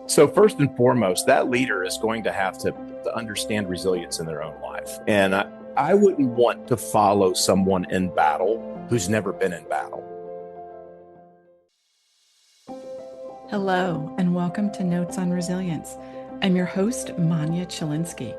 So first and foremost, that leader is going to have to understand resilience in their own life. And I wouldn't want to follow someone in battle who's never been in battle. Hello, and welcome to Notes on Resilience. I'm your host, Manya Chilinsky.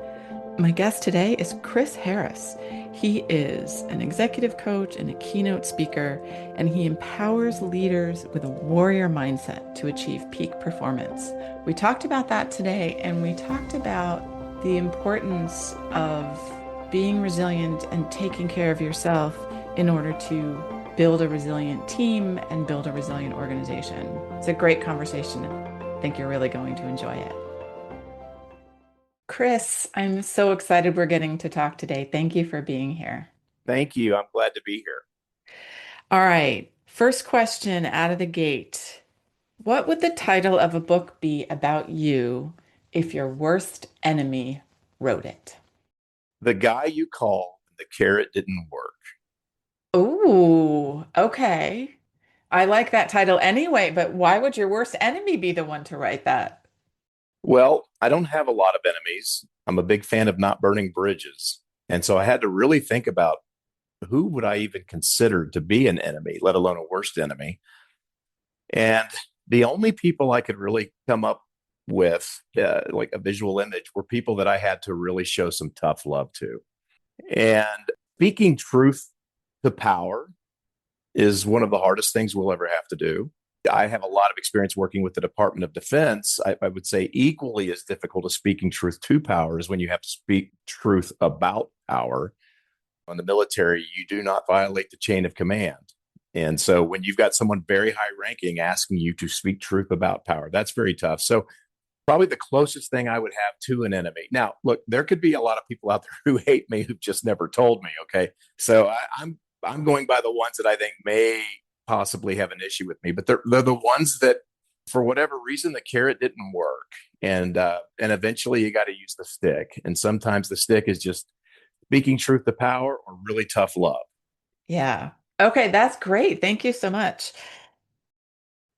My guest today is Chris Harris. He is an executive coach and a keynote speaker, and he empowers leaders with a warrior mindset to achieve peak performance. We talked about that today, and we talked about the importance of being resilient and taking care of yourself in order to build a resilient team and build a resilient organization. It's a great conversation. I think you're really going to enjoy it. Chris, I'm so excited we're getting to talk today. Thank you for being here. Thank you. I'm glad to be here. All right, first question out of the gate. What would the title of a book be about you if your worst enemy wrote it? The guy you called, the carrot didn't work. Ooh, okay. I like that title anyway, but why would your worst enemy be the one to write that? Well, I don't have a lot of enemies. I'm a big fan of not burning bridges. And so I had to really think about who would I even consider to be an enemy, let alone a worst enemy. And the only people I could really come up with, like a visual image, were people that I had to really show some tough love to. And speaking truth to power is one of the hardest things we'll ever have to do. I have a lot of experience working with the Department of Defense. I would say equally as difficult as speaking truth to power is when you have to speak truth about power. In the military, you do not violate the chain of command. And so when you've got someone very high ranking asking you to speak truth about power, that's very tough. So probably the closest thing I would have to an enemy. Now, look, there could be a lot of people out there who hate me who've just never told me. Okay. So I'm going by the ones that I think may possibly have an issue with me, but they're the ones that, for whatever reason, the carrot didn't work, and eventually you got to use the stick, and sometimes the stick is just speaking truth to power or really tough love. Yeah. Okay, that's great. Thank you so much.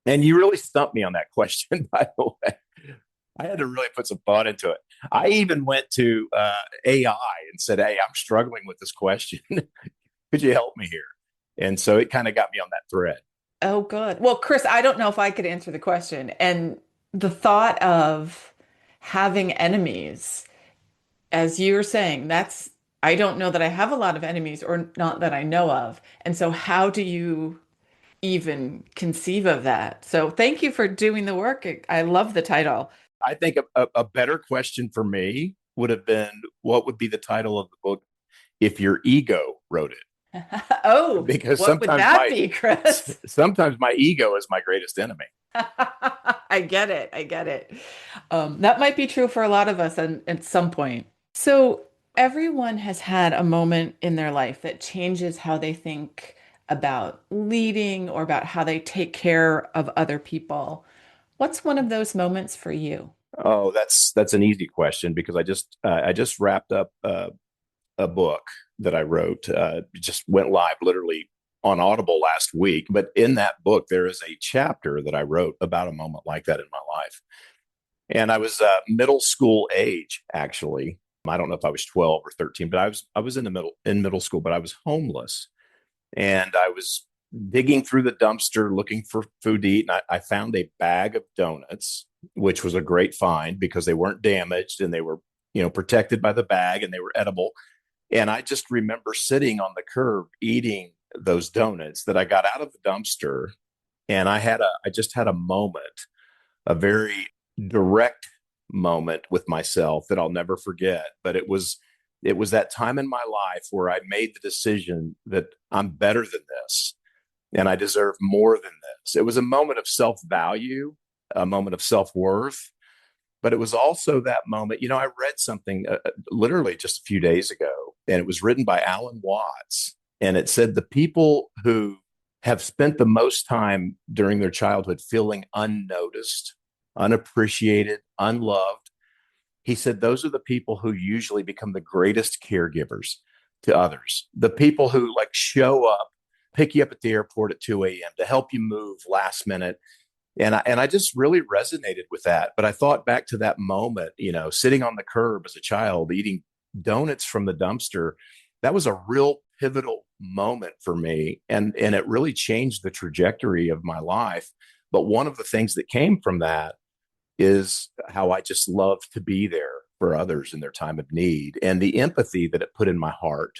And you really stumped me on that question, by the way. I had to really put some thought into it. I even went to AI and said, "Hey, I'm struggling with this question. Could you help me here?" And so it kind of got me on that thread. Oh, good. Well, Chris, I don't know if I could answer the question. And the thought of having enemies, as you were saying, I don't know that I have a lot of enemies or not that I know of. And so, how do you even conceive of that? So, thank you for doing the work. I love the title. I think a better question for me would have been, what would be the title of the book if your ego wrote it? Oh, Because what would that be, Chris? sometimes my ego is my greatest enemy. I get it. I get it. That might be true for a lot of us at some point. So, everyone has had a moment in their life that changes how they think about leading or about how they take care of other people. What's one of those moments for you? Oh, that's an easy question because I just wrapped up a book that I wrote. It just went live literally on Audible last week. But in that book, there is a chapter that I wrote about a moment like that in my life. And I was middle school age, actually. I don't know if I was 12 or 13, but I was in middle school, but I was homeless, and I was digging through the dumpster looking for food to eat, and I found a bag of donuts, which was a great find because they weren't damaged and they were, protected by the bag and they were edible. And I just remember sitting on the curb eating those donuts that I got out of the dumpster, and I just had a moment, a very direct moment with myself that I'll never forget. But it was that time in my life where I made the decision that I'm better than this and I deserve more than this. It was a moment of self-value, a moment of self-worth, but it was also that moment. I read something literally just a few days ago, and it was written by Alan Watts, and it said the people who have spent the most time during their childhood feeling unnoticed, unappreciated, unloved, he said those are the people who usually become the greatest caregivers to others. The people who like show up, pick you up at the airport at 2 a.m. to help you move last minute, And I just really resonated with that. But I thought back to that moment, sitting on the curb as a child eating donuts from the dumpster. That was a real pivotal moment for me, and it really changed the trajectory of my life. But one of the things that came from that is how I just love to be there for others in their time of need, and the empathy that it put in my heart.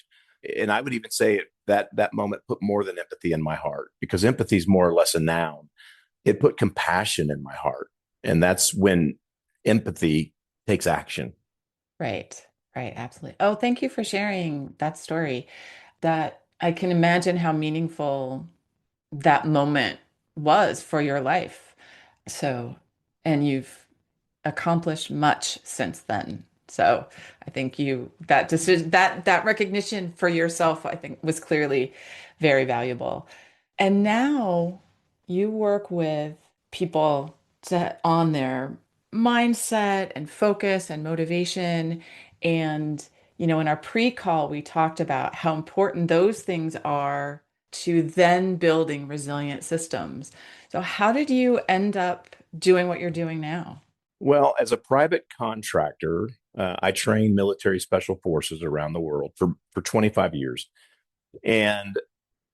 And I would even say that moment put more than empathy in my heart, because empathy is more or less a noun. It put compassion in my heart. And that's when empathy takes action. Right, right, absolutely. Oh, thank you for sharing that story. That I can imagine how meaningful that moment was for your life. So, and you've accomplished much since then. So, I think that decision, that recognition for yourself, I think was clearly very valuable. And now you work with people on their mindset and focus and motivation. And, in our pre-call, we talked about how important those things are to then building resilient systems. So, how did you end up doing what you're doing now? Well, as a private contractor, I train military special forces around the world for 25 years. And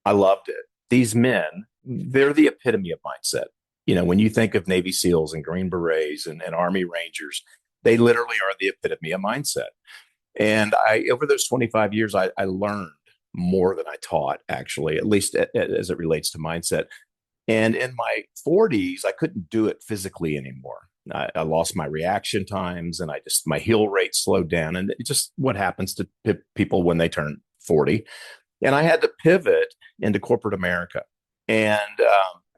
I loved it. These men, they're the epitome of mindset. When you think of Navy SEALs and Green Berets and Army Rangers, they literally are the epitome of mindset. And over those 25 years, I learned more than I taught, actually, at least as it relates to mindset. And in my 40s, I couldn't do it physically anymore. I lost my reaction times, and my heal rate slowed down. And it's just what happens to people when they turn 40. And I had to pivot into corporate America. And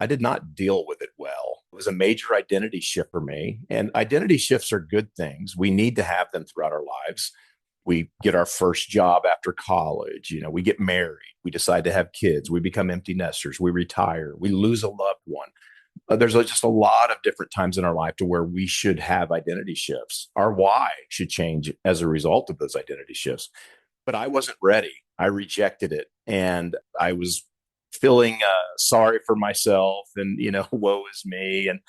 I did not deal with it well. It was a major identity shift for me. And identity shifts are good things. We need to have them throughout our lives. We get our first job after college. We get married. We decide to have kids. We become empty nesters. We retire. We lose a loved one. There's just a lot of different times in our life to where we should have identity shifts. Our why should change as a result of those identity shifts. But I wasn't ready. I rejected it. And I was feeling sorry for myself and, woe is me. And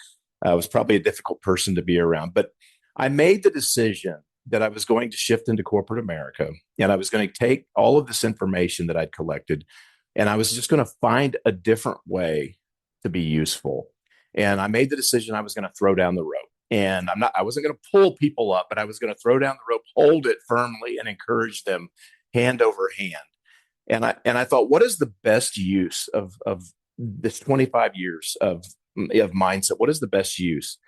I was probably a difficult person to be around. But I made the decision that I was going to shift into corporate America, and I was going to take all of this information that I'd collected, and I was just going to find a different way to be useful. And I made the decision I was going to throw down the rope. And I wasn't going to pull people up, but I was going to throw down the rope, hold it firmly, and encourage them hand over hand. And I thought, what is the best use of this 25 years of mindset? What is the best use?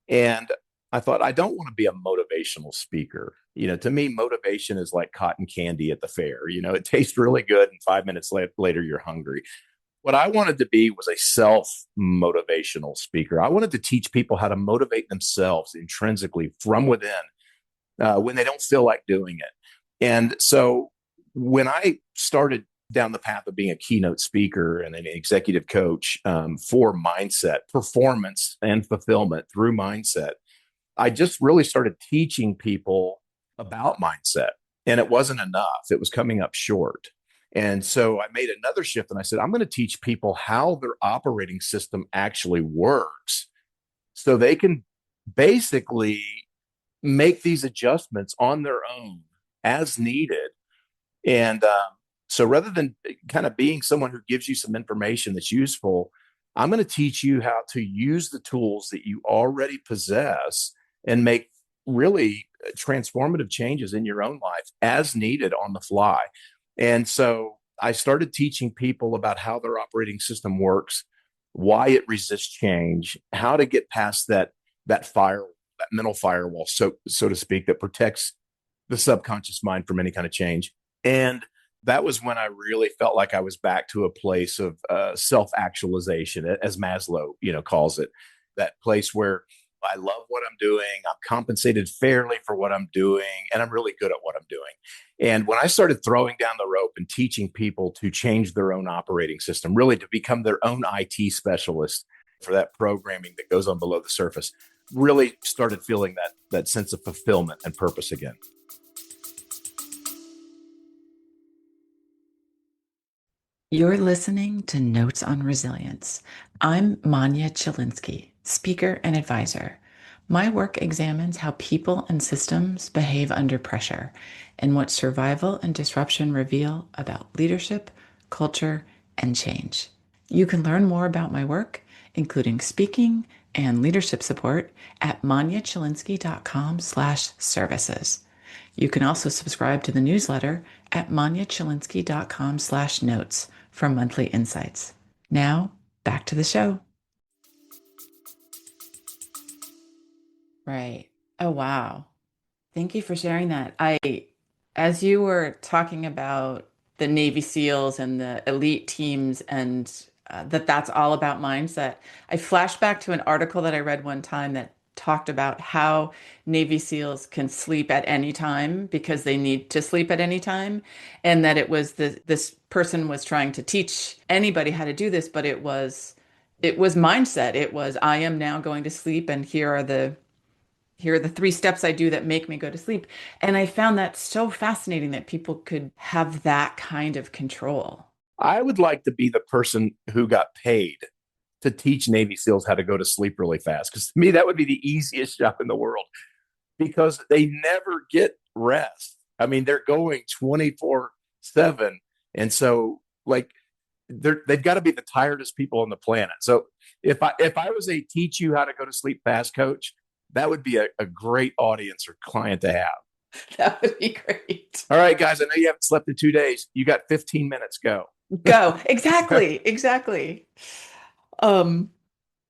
And I thought, I don't want to be a motivational speaker. To me, motivation is like cotton candy at the fair. It tastes really good, and 5 minutes later, you're hungry. What I wanted to be was a self motivational speaker. I wanted to teach people how to motivate themselves intrinsically from within when they don't feel like doing it. And so when I started down the path of being a keynote speaker and an executive coach for mindset, performance, and fulfillment through mindset, I just really started teaching people about mindset. And it wasn't enough, it was coming up short. And so I made another shift, and I said, I'm going to teach people how their operating system actually works so they can basically make these adjustments on their own as needed. And so rather than kind of being someone who gives you some information that's useful, I'm going to teach you how to use the tools that you already possess and make really transformative changes in your own life as needed on the fly. And so I started teaching people about how their operating system works, why it resists change, how to get past that firewall, that mental firewall, so to speak, that protects the subconscious mind from any kind of change. And that was when I really felt like I was back to a place of self-actualization, as Maslow, calls it, that place where I love what I'm doing. I'm compensated fairly for what I'm doing, and I'm really good at what I'm doing. And when I started throwing down the rope and teaching people to change their own operating system, really to become their own IT specialist for that programming that goes on below the surface, really started feeling that sense of fulfillment and purpose again. You're listening to Notes on Resilience. I'm Manya Chilinsky, speaker and advisor. My work examines how people and systems behave under pressure and what survival and disruption reveal about leadership, culture, and change. You can learn more about my work, including speaking and leadership support, at manyachilinsky.com/services. You can also subscribe to the newsletter at manyachilinsky.com/notes for monthly insights. Now, back to the show. Right. Oh, wow. Thank you for sharing that. As you were talking about the Navy SEALs and the elite teams and that's all about mindset, I flashed back to an article that I read one time that talked about how Navy SEALs can sleep at any time because they need to sleep at any time, and that it was this person was trying to teach anybody how to do this, but it was mindset. It was, I am now going to sleep, and here are the three steps I do that make me go to sleep. And I found that so fascinating that people could have that kind of control. I would like to be the person who got paid to teach Navy SEALs how to go to sleep really fast. Because to me, that would be the easiest job in the world because they never get rest. I mean, they're going 24/7. And so, like, they've got to be the tiredest people on the planet. So, if I was a teach you how to go to sleep fast coach, that would be a great audience or client to have. That would be great. All right, guys, I know you haven't slept in 2 days. You got 15 minutes. Go. Go. Exactly. Exactly. Um,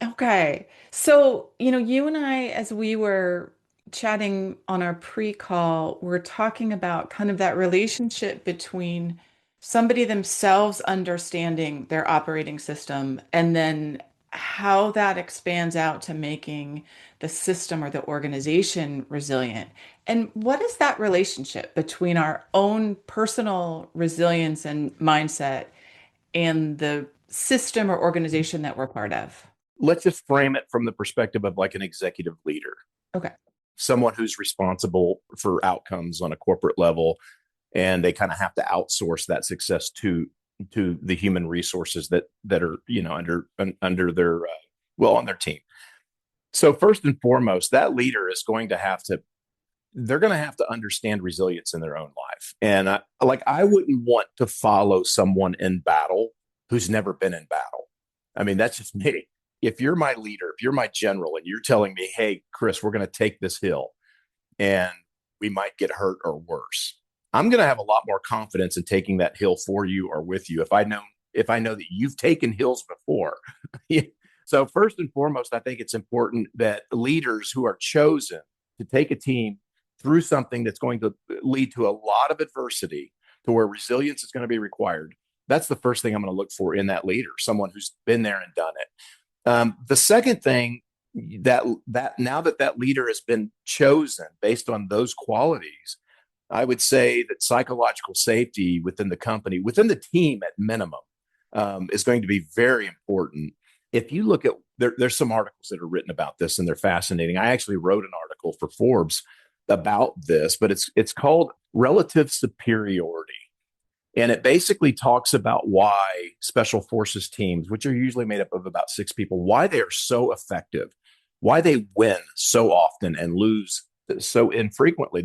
Okay. So, you and I, as we were chatting on our pre-call, we're talking about kind of that relationship between somebody themselves understanding their operating system and then how that expands out to making the system or the organization resilient. And what is that relationship between our own personal resilience and mindset and the system or organization that we're part of? Let's just frame it from the perspective of like an executive leader, Okay. someone who's responsible for outcomes on a corporate level, and they kind of have to outsource that success to the human resources that are under their on their team. So first and foremost, that leader is going to have to they're going to have to understand resilience in their own life. And I wouldn't want to follow someone in battle who's never been in battle. I mean, that's just me. If you're my leader, if you're my general, and you're telling me, "Hey, Chris, we're going to take this hill, and we might get hurt or worse," I'm going to have a lot more confidence in taking that hill for you or with you if I know that you've taken hills before. So first and foremost, I think it's important that leaders who are chosen to take a team through something that's going to lead to a lot of adversity, to where resilience is going to be required. That's the first thing I'm going to look for in that leader, someone who's been there and done it. The second thing, that now that leader has been chosen based on those qualities, I would say that psychological safety within the company, within the team at minimum, is going to be very important. If you look at there's some articles that are written about this, and they're fascinating. I actually wrote an article for Forbes about this, but it's called Relative Superiority. And it basically talks about why special forces teams, which are usually made up of about six people, why they are so effective, why they win so often and lose so infrequently.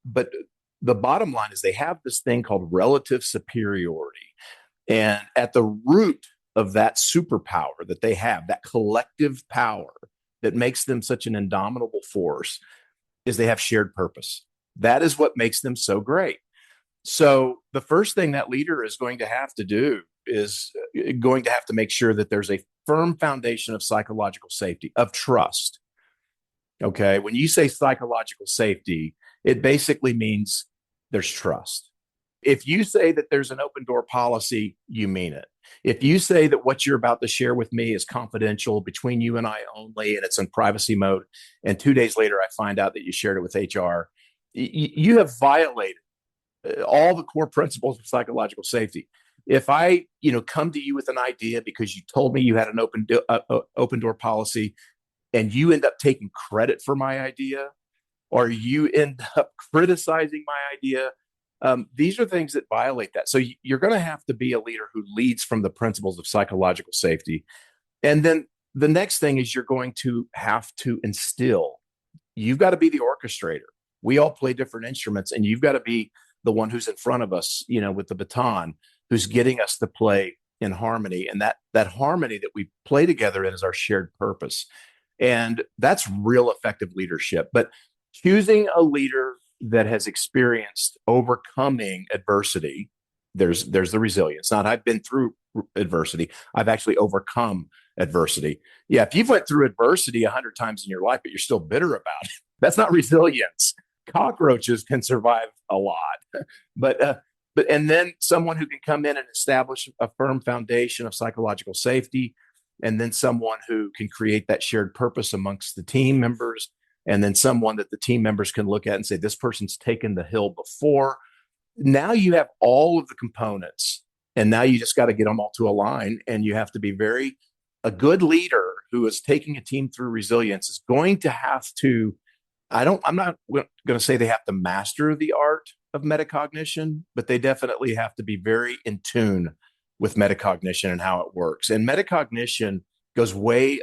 But the bottom line is they have this thing called relative superiority. And at the root of that superpower that they have, that collective power that makes them such an indomitable force, is they have shared purpose. That is what makes them so great. So the first thing that leader is going to have to do is going to have to make sure that there's a firm foundation of psychological safety, of trust. Okay. When you say psychological safety, it basically means there's trust. If you say that there's an open door policy, you mean it. If you say that what you're about to share with me is confidential between you and I only, and it's in privacy mode, and 2 days later I find out that you shared it with HR, you have violated all the core principles of psychological safety. If I, come to you with an idea because you told me you had an open door policy, and you end up taking credit for my idea, or you end up criticizing my idea, These are things that violate that. So you're going to have to be a leader who leads from the principles of psychological safety. And then the next thing is you're going to have to instill. You've got to be the orchestrator. We all play different instruments, and you've got to be the one who's in front of us, with the baton, who's getting us to play in harmony. And that harmony that we play together in is our shared purpose. And that's real effective leadership. But choosing a leader that has experienced overcoming adversity, there's the resilience. Not I've been through adversity. I've actually overcome adversity. Yeah, if you've went through adversity 100 times in your life, but you're still bitter about it, that's not resilience. Cockroaches can survive a lot, but and then someone who can come in and establish a firm foundation of psychological safety, and then someone who can create that shared purpose amongst the team members, and then someone that the team members can look at and say, this person's taken the hill before. Now you have all of the components, and now you just got to get them all to align, and you have to be a good leader who is taking a team through resilience is going to have to, I'm not going to say they have to master the art of metacognition, but they definitely have to be very in tune with metacognition and how it works. And metacognition goes way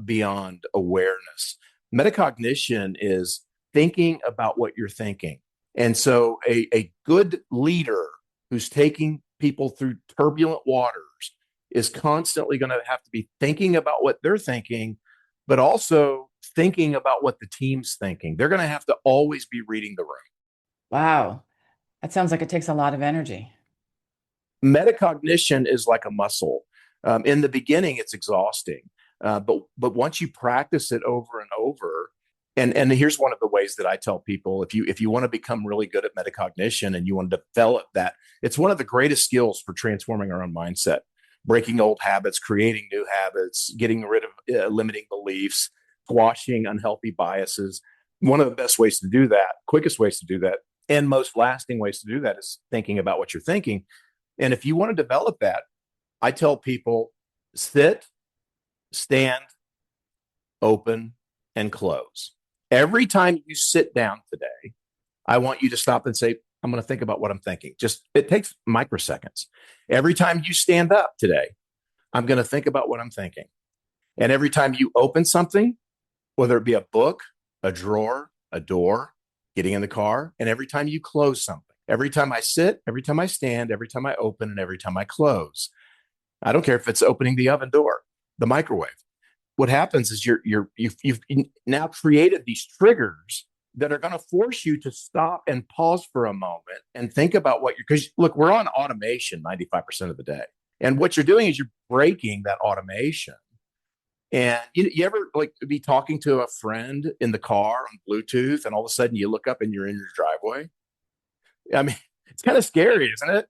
beyond awareness. Metacognition is thinking about what you're thinking. And so a good leader who's taking people through turbulent waters is constantly going to have to be thinking about what they're thinking, but also thinking about what the team's thinking. They're going to have to always be reading the room. Wow. That sounds like it takes a lot of energy. Metacognition is like a muscle. In the beginning, it's exhausting, but once you practice it over and over, and here's one of the ways that I tell people: if you want to become really good at metacognition and you want to develop that, it's one of the greatest skills for transforming our own mindset, breaking old habits, creating new habits, getting rid of limiting beliefs, squashing unhealthy biases. One of the best ways to do that, quickest ways to do that, and most lasting ways to do that is thinking about what you're thinking. And if you want to develop that, I tell people sit, stand, open, and close. Every time you sit down today, I want you to stop and say, I'm going to think about what I'm thinking. Just it takes microseconds. Every time you stand up today, I'm going to think about what I'm thinking. And every time you open something, whether it be a book, a drawer, a door, getting in the car, and every time you close something, every time I sit, every time I stand, every time I open, and every time I close, I don't care if it's opening the oven door, the microwave. What happens is you've now created these triggers that are going to force you to stop and pause for a moment and think about what you're, because look, we're on automation 95% of the day. And what you're doing is you're breaking that automation. And you ever like be talking to a friend in the car on Bluetooth, and all of a sudden you look up and you're in your driveway? I mean, it's kind of scary, isn't it?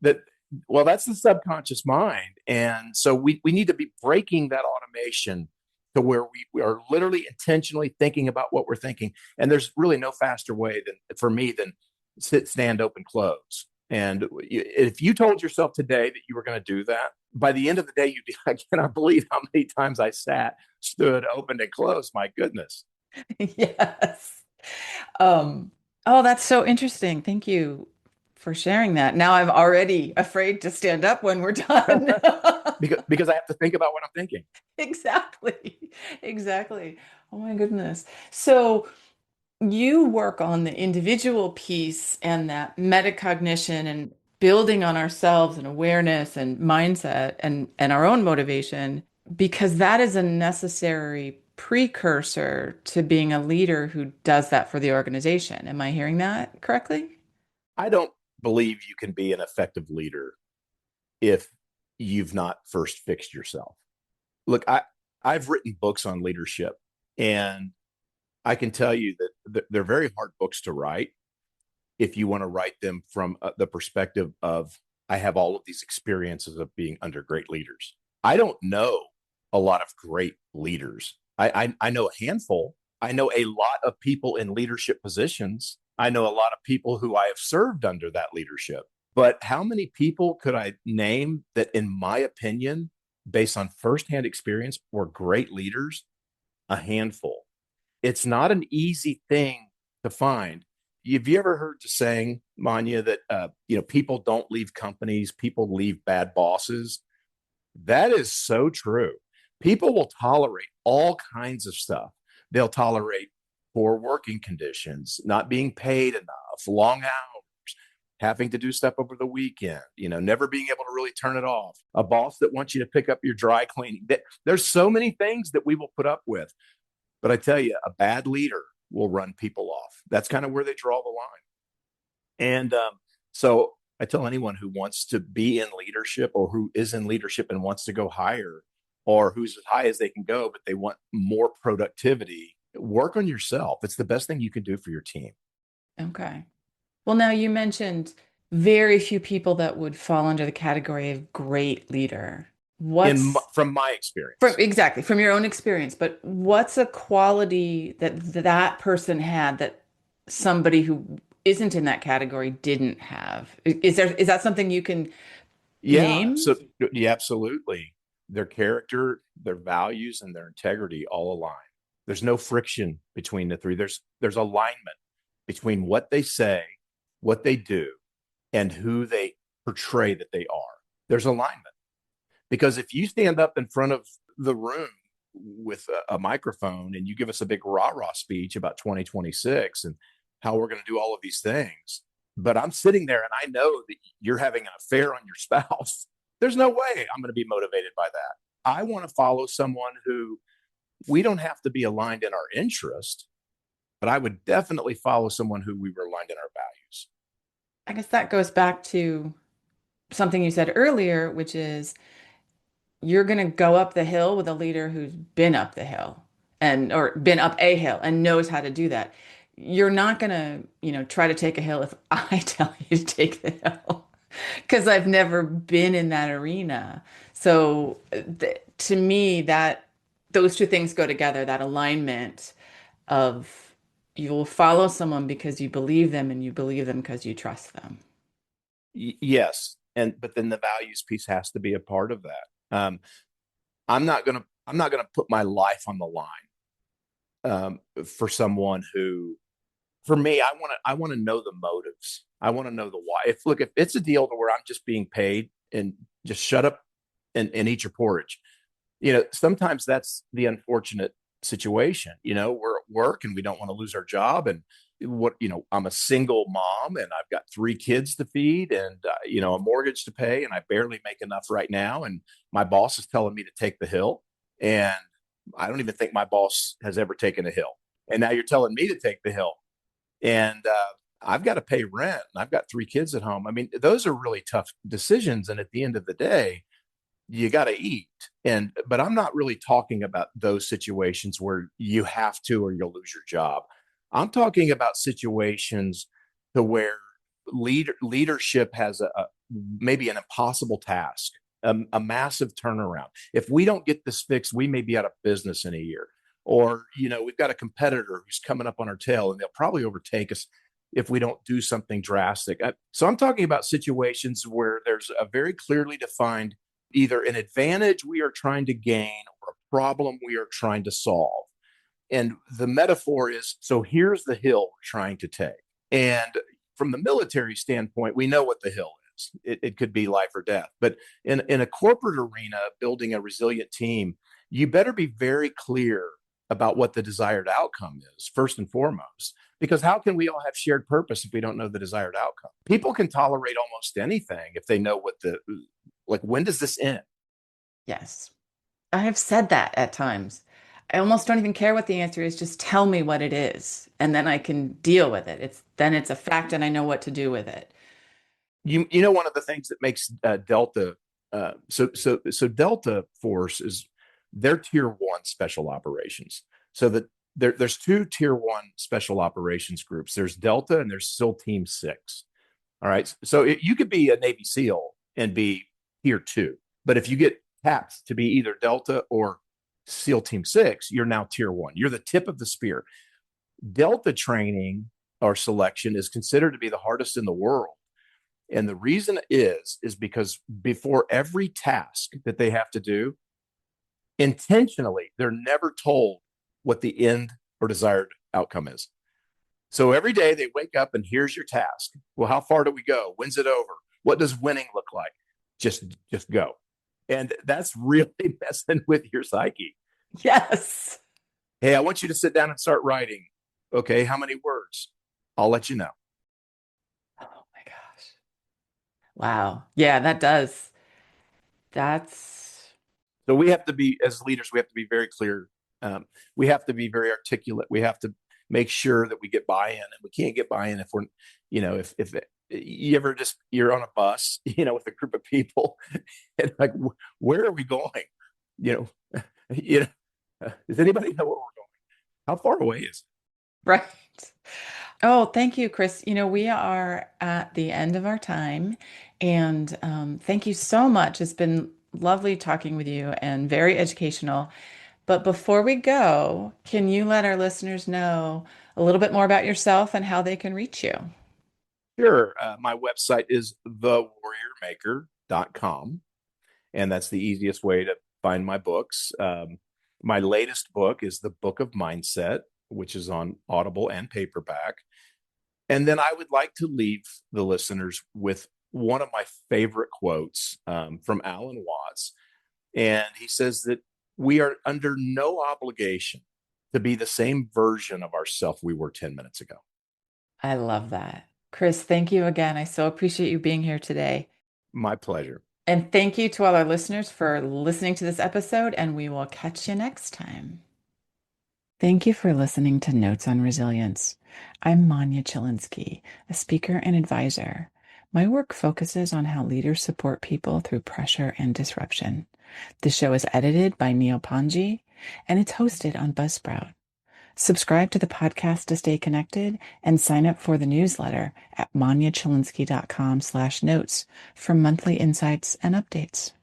That well, that's the subconscious mind. And so we need to be breaking that automation to where we are literally intentionally thinking about what we're thinking. And there's really no faster way than for me than sit, stand, open, close. And if you told yourself today that you were going to do that, by the end of the day, you'd be, I cannot believe how many times I sat, stood, opened, and closed. My goodness. Yes. Um, oh, that's so interesting. Thank you for sharing that. Now I'm already afraid to stand up when we're done. because I have to think about what I'm thinking. Exactly. Exactly. Oh my goodness. So you work on the individual piece and that metacognition and building on ourselves and awareness and mindset and our own motivation because that is a necessary precursor to being a leader who does that for the organization. Am I hearing that correctly? I don't believe you can be an effective leader if you've not first fixed yourself. Look, I've written books on leadership, and I can tell you that they're very hard books to write if you want to write them from the perspective of I have all of these experiences of being under great leaders. I don't know a lot of great leaders. I know a handful. I know a lot of people in leadership positions. I know a lot of people who I have served under that leadership. But how many people could I name that, in my opinion, based on firsthand experience, were great leaders? A handful. It's not an easy thing to find. have you ever heard the saying, Manya, that people don't leave companies, people leave bad bosses? That is so true. People will tolerate all kinds of stuff. They'll tolerate poor working conditions, not being paid enough, long hours, having to do stuff over the weekend, never being able to really turn it off, a boss that wants you to pick up your dry cleaning. There's so many things that we will put up with. But I tell you, a bad leader will run people off. That's kind of where they draw the line. And so I tell anyone who wants to be in leadership or who is in leadership and wants to go higher or who's as high as they can go, but they want more productivity, work on yourself. It's the best thing you can do for your team. Okay. Well, now you mentioned very few people that would fall under the category of great leader. From my experience. Exactly from your own experience, but what's a quality that that person had that somebody who isn't in that category didn't have? Is that something you can Yeah, name? so yeah, absolutely. Their character, their values, and their integrity all align. There's no friction between the three. There's alignment between what they say, what they do, and who they portray that they are. There's alignment. Because if you stand up in front of the room with a microphone and you give us a big rah-rah speech about 2026 and how we're going to do all of these things, but I'm sitting there and I know that you're having an affair on your spouse, there's no way I'm going to be motivated by that. I want to follow someone who we don't have to be aligned in our interest, but I would definitely follow someone who we were aligned in our values. I guess that goes back to something you said earlier, which is you're going to go up the hill with a leader who's been up the hill and or been up a hill and knows how to do that. You're not going to, try to take a hill if I tell you to take the hill because I've never been in that arena. So to me, that those two things go together, that alignment of you'll follow someone because you believe them and you believe them because you trust them. Yes, but then the values piece has to be a part of that. I'm not gonna put my life on the line for someone who, for me, I want to know the motives. I want to know the why. If it's a deal to where I'm just being paid and just shut up and eat your porridge, sometimes that's the unfortunate situation. We're at work and we don't want to lose our job. And I'm a single mom and I've got 3 kids to feed and, a mortgage to pay. And I barely make enough right now. And my boss is telling me to take the hill. And I don't even think my boss has ever taken a hill. And now you're telling me to take the hill. And I've got to pay rent and I've got 3 kids at home. I mean, those are really tough decisions. And at the end of the day, you got to eat. But I'm not really talking about those situations where you have to or you'll lose your job. I'm talking about situations to where leadership has maybe an impossible task, a massive turnaround. If we don't get this fixed, we may be out of business in a year. Or, we've got a competitor who's coming up on our tail and they'll probably overtake us if we don't do something drastic. So I'm talking about situations where there's a very clearly defined either an advantage we are trying to gain or a problem we are trying to solve. And the metaphor is, so here's the hill we're trying to take. And from the military standpoint, we know what the hill is. It could be life or death. But in a corporate arena, building a resilient team, you better be very clear about what the desired outcome is, first and foremost. Because how can we all have shared purpose if we don't know the desired outcome? People can tolerate almost anything if they know when does this end? Yes. I have said that at times. I almost don't even care what the answer is. Just tell me what it is, and then I can deal with it. It's a fact, and I know what to do with it. One of the things that makes Delta so Delta Force is their tier 1 special operations. So that there's 2 tier 1 special operations groups. There's Delta and there's SEAL Team 6. All right, so you could be a Navy SEAL and be tier 2, but if you get tapped to be either Delta or SEAL Team 6, you're now tier 1. You're the tip of the spear. Delta training or selection is considered to be the hardest in the world. And the reason is because before every task that they have to do, intentionally, they're never told what the end or desired outcome is. So every day they wake up and here's your task. Well, how far do we go? When's it over? What does winning look like? Just go. And that's really messing with your psyche. Yes. Hey, I want you to sit down and start writing. Okay, how many words? I'll let you know. Oh my gosh. Wow. Yeah, that does. That's So we have to be, as leaders, we have to be very clear. We have to be very articulate. We have to make sure that we get buy-in, and we can't get buy-in if we're, if you ever just you're on a bus, with a group of people, and like, where are we going? You know, does anybody know where we're going? How far away is it? right. Oh, thank you, Chris. We are at the end of our time, and thank you so much. It's been lovely talking with you and very educational. But before we go, can you let our listeners know a little bit more about yourself and how they can reach you? Sure. My website is thewarriormaker.com, and that's the easiest way to find my books. My latest book is the Book of Mindset, which is on Audible and paperback. And then I would like to leave the listeners with one of my favorite quotes from Alan Watts. And he says that we are under no obligation to be the same version of ourselves we were 10 minutes ago. I love that. Chris, thank you again. I so appreciate you being here today. My pleasure. And thank you to all our listeners for listening to this episode, and we will catch you next time. Thank you for listening to Notes on Resilience. I'm Manya Chilinsky, a speaker and advisor. My work focuses on how leaders support people through pressure and disruption. The show is edited by Neil Panji, and it's hosted on Buzzsprout. Subscribe to the podcast to stay connected and sign up for the newsletter at manyachilinsky.com/notes for monthly insights and updates.